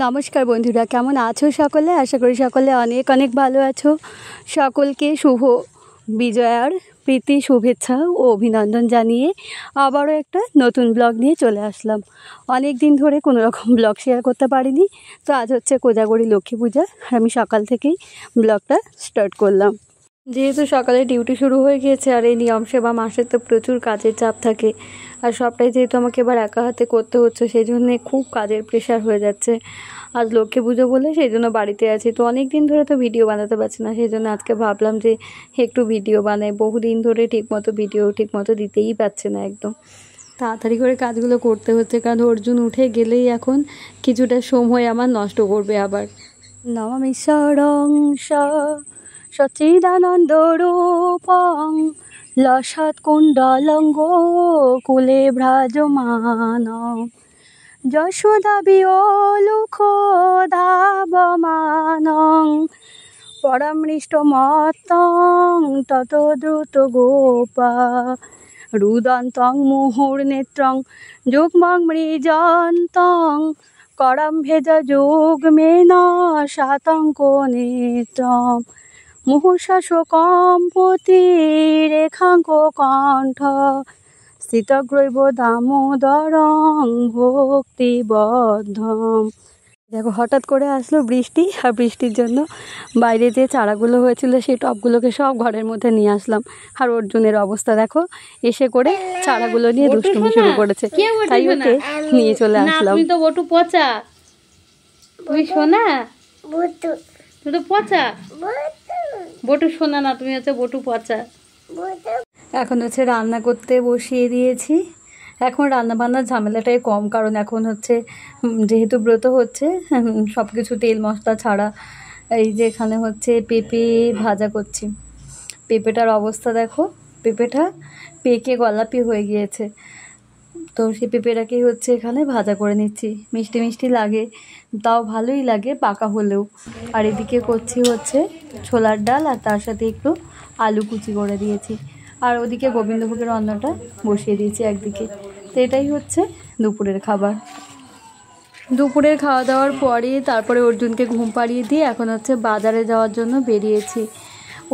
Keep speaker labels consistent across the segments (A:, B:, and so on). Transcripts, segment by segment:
A: নমস্কার বন্ধুরা, কেমন আছো সকলে? আশা করি সকলে অনেক অনেক ভালো আছো। সকলকে শুভ বিজয়ার প্রীতি শুভেচ্ছা ও অভিনন্দন জানিয়ে আবারও একটা নতুন ব্লগ নিয়ে চলে আসলাম। অনেক দিন ধরে কোনো রকম ব্লগ শেয়ার করতে পারিনি, তো আজ হচ্ছে কোজাগরী লক্ষ্মী পূজা আর আমি সকাল থেকেই ব্লগটা স্টার্ট করলাম। যেহেতু সকালে ডিউটি শুরু হয়ে গিয়েছে আর এই নিয়ম সেবা মাসের তো প্রচুর কাজের চাপ থাকে, আর সবটাই যেহেতু আমাকে এবার একা হাতে করতে হচ্ছে সেই জন্যে খুব কাজের প্রেশার হয়ে যাচ্ছে। আজ লক্ষ্মী পুজো বলে সেই জন্য বাড়িতে আছি, তো অনেক দিন ধরে তো ভিডিও বানাতে পারছি না, সেই জন্য আজকে ভাবলাম যে একটু ভিডিও বানাই। বহুদিন ধরে ঠিকমতো দিতেই পারছে না, একদম তাড়াতাড়ি করে কাজগুলো করতে হচ্ছে, কারণ অর্জুন উঠে গেলেই এখন কিছুটা সময় আমার নষ্ট করবে আবার। নমঃ সচ্চিদানন্দ রূপং লসৎকুণ্ডলঙ্গ কুলে ভ্রাজমানম যশোদা বিয়োলুখোধাবমানং পরমৃষ্টমত্তং তত দ্রুত গোপা রুদন্তং মুহুর্নেত্রং যুগ্মং মৃজন্তং করম ভেজ যুগ্মেন শাতঙ্ক নেত্রম মুহুর্শোকম্পতি রেখাঙ্ক কণ্ঠ স্থিতগ্রৈব দামোদরং ভক্তিবদ্ধম। দেখো হঠাৎ করে আসলো বৃষ্টি, আর বৃষ্টির জন্য বাইরে যে চারাগুলো হয়েছিল সেই টবগুলোকে সব ঘরের মধ্যে নিয়ে আসলাম। আর অর্জুনের অবস্থা দেখো, এসে করে চারাগুলো নিয়ে দুষ্টুমি শুরু করেছে, তাই ওকে নিয়ে চলে আসলাম।
B: তুমি তো বটু পচা, তুমি শোনা তুমি তো পচা, বটু শোনা না, তুমি হচ্ছে বটু পচা।
A: এখন হচ্ছে রান্না করতে বসিয়ে দিয়েছি। এখন রান্না বান্নার ঝামেলাটাই কম, কারণ এখন হচ্ছে যেহেতু ব্রত হচ্ছে সব কিছু তেল মশলা ছাড়া। এই যে এখানে হচ্ছে পেঁপে ভাজা করছি। পেঁপেটার অবস্থা দেখো, পেঁপেটা পেকে গোলাপি হয়ে গিয়েছে, তো সেই পেঁপেটাকেই হচ্ছে এখানে ভাজা করে নিচ্ছি। মিষ্টি মিষ্টি লাগে, তাও ভালোই লাগে পাকা হলেও। আর এদিকে করছি হচ্ছে ছোলার ডাল, আর তার সাথে একটু আলু কুচি করে দিয়েছি। আর ওদিকে গোবিন্দভোগের রান্নাটা বসিয়ে দিয়েছি একদিকে। তো এটাই হচ্ছে দুপুরের খাবার। দুপুরের খাওয়া দাওয়ার পরে তারপরে অর্জুনকে ঘুম পাড়িয়ে দিয়ে এখন হচ্ছে বাজারে যাওয়ার জন্য বেরিয়েছি।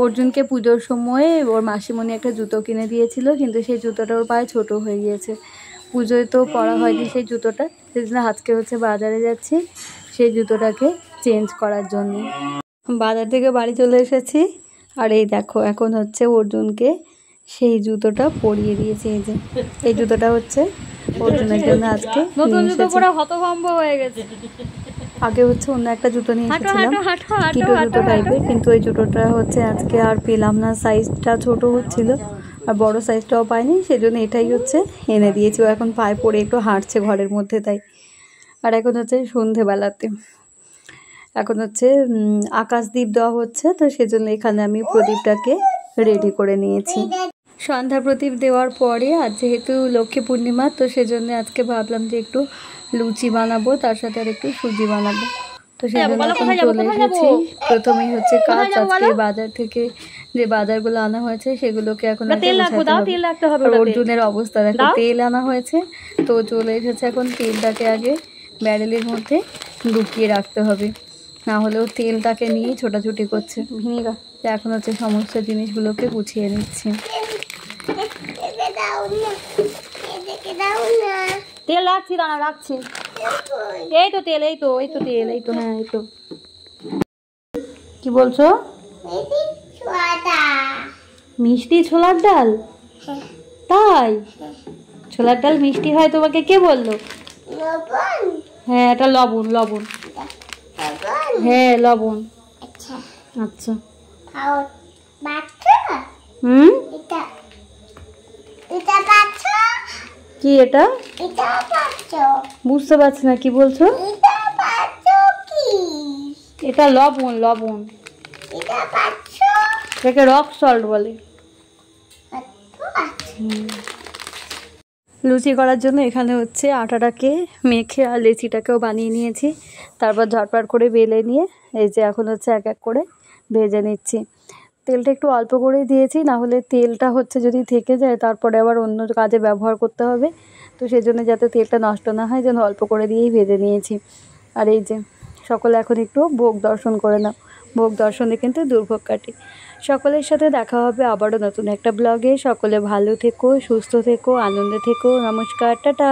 A: অর্জুনকে পুজোর সময়ে ওর মাসিমণি একটা জুতো কিনে দিয়েছিল, কিন্তু সেই জুতোটা ওর পায়ে ছোটো হয়ে গিয়েছে। পুজোয় তো পরা হয়নি সেই জুতোটা, সেই জন্য আজকে হচ্ছে বাজারে যাচ্ছি সেই জুতোটাকে চেঞ্জ করার জন্য। বাজার থেকে বাড়ি চলে এসেছি, আর এই দেখো এখন হচ্ছে অর্জুনকে সেই জুতোটা পরিয়ে দিয়েছে। এই যে এই জুতোটা হচ্ছে অর্জুনের জন্য আজকে
B: নতুন জুতো পরে হতভম্ব হয়ে গেছে।
A: আগে হচ্ছে অন্য একটা জুতো নিয়ে এসেছিলাম, কিটো জুতো টাইপের, কিন্তু ওই জুতোটা হচ্ছে আজকে আর পেলাম না, সাইজটা ছোট হচ্ছিল আর বড় সাইজটাও পাইনি, সেজন্য এটাই হচ্ছে এনে দিয়েছি। ও এখন পায়ে পরে একটু হাঁটছে ঘরের মধ্যে, তাই। আর এখন হচ্ছে সন্ধেবেলাতে, এখন হচ্ছে আকাশদ্বীপ দেওয়া হচ্ছে, তো সেজন্য এখানে আমি প্রদীপটাকে রেডি করে নিয়েছি। সন্ধ্যা প্রদীপ দেওয়ার পরে আজ যেহেতু লক্ষ্মী পূর্ণিমা, তো সেজন্য আজকে ভাবলাম যে একটু লুচি বানাবো, তার সাথে আর একটু সুজি বানাবো। তো সেজন্য এখন চলে এসেছি। প্রথমেই হচ্ছে কাজ, আজকে বাজার থেকে যে বাজারগুলো আনা হয়েছে সেগুলোকে এখন অর্জুনের অবস্থা দেখো, তেল আনা হয়েছে, তো চলে এসেছে। এখন তেলটাকে আগে ব্যারেলের মধ্যে ঢুকিয়ে রাখতে হবে, না হলেও তেলটাকে নিয়ে ছোটাছুটি করছে। এখন হচ্ছে সমস্ত জিনিসগুলোকে গুছিয়ে নিচ্ছি।
B: তেল রাখছি, দাঁড়া রাখছি। এই তো তেল, এই তো তেল, এই তো, হ্যাঁ এই তো। কি বলছো? মিষ্টি ছোলার ডাল? তাই? ছোলার ডাল মিষ্টি হয় তোমাকে কে বললো? হ্যাঁ এটা লবণ, হ্যাঁ লবণ। আচ্ছা কি এটা? বুঝতে পারছি না, কি বলছো? এটা লবণ, এটাকে রক সল্ট বলে।
A: লুচি করার জন্য এখানে হচ্ছে আটাটাকে মেখে আর লেচিটাকেও বানিয়ে নিয়েছি, তারপর ঝটপট করে বেলে নিয়ে এই যে এখন হচ্ছে এক এক করে ভেজে নিচ্ছি। তেলটা একটু অল্প করেই দিয়েছি, না হলে তেলটা হচ্ছে যদি থেকে যায় তারপরে আবার অন্য কাজে ব্যবহার করতে হবে, তো সেজন্য যাতে তেলটা নষ্ট না হয় যেন অল্প করে দিয়েই ভেজে নিয়েছি। আর এই যে সকলে এখন একটু ভোগ দর্শন করে নাও, ভোগ দর্শনে কিন্তু দুর্ভোগ কাটে। সকলের সাথে দেখা হবে আবারও নতুন একটা ব্লগে। সকলে ভালো থেকো, সুস্থ থেকো, আনন্দে থেকো। নমস্কার, টাটা।